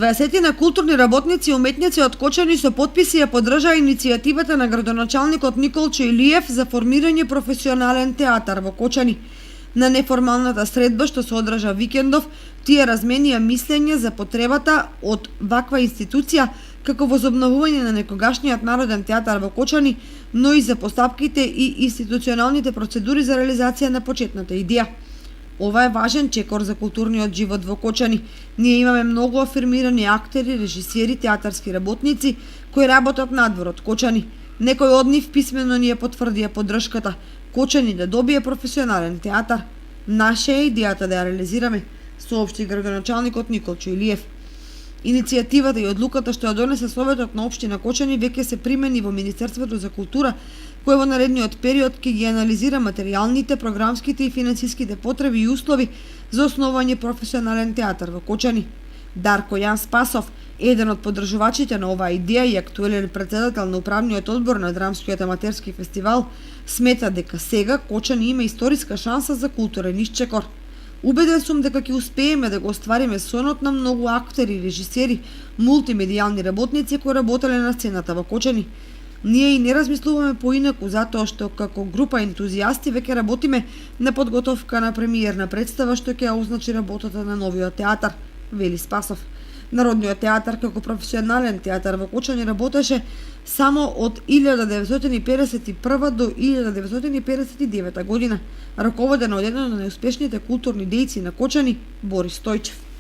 20 културни работници и уметници од Кочани со потписи ја поддржаа иницијативата на градоначалникот Николчо Илиев за формирање професионален театар во Кочани. На неформалната средба што се одржа викендов, тие разменија мислење за потребата од ваква институција како возобновување на некогашниот народен театар во Кочани, но и за постапките и институционалните процедури за реализација на почетната идеја. Ова е важен чекор за културниот живот во Кочани. Ние имаме многу афирмирани актери, режисери, театарски работници кои работат надвор од Кочани. Некој од нив писмено ни ја потврдија поддршката Кочани да добие професионален театар. Наша е идејата да ја реализираме, соопшти градоначалникот Николчо Илиев. Иницијативата и одлуката што ја донесе Советот на општина Кочани веќе се примени во Министерството за култура, кој во наредниот период ќе ги анализира материјалните, програмските и финансиските потреби и услови за основање професионален театар во Кочани. Дарко Јан Спасов, еден од поддржувачите на оваа идеја и актуелен претседател на управниот одбор на Драмскиот аматерски фестивал, смета дека сега Кочани има историска шанса за културен исчекор. Убеден сум дека ќе успееме да го оствариме сонот на многу актери, режисери, мултимедијални работници кои работеле на сцената во Кочани. Ние и не размислуваме поинаку затоа што како група ентузијасти веќе работиме на подготовка на премиерна представа што ќе ја означи работата на новиот театар, вели Спасов. Народниот театар како професионален театар во Кочани работеше само од 1951 до 1959 година, раководен од еден од најуспешните културни дејци на Кочани, Борис Стојчев.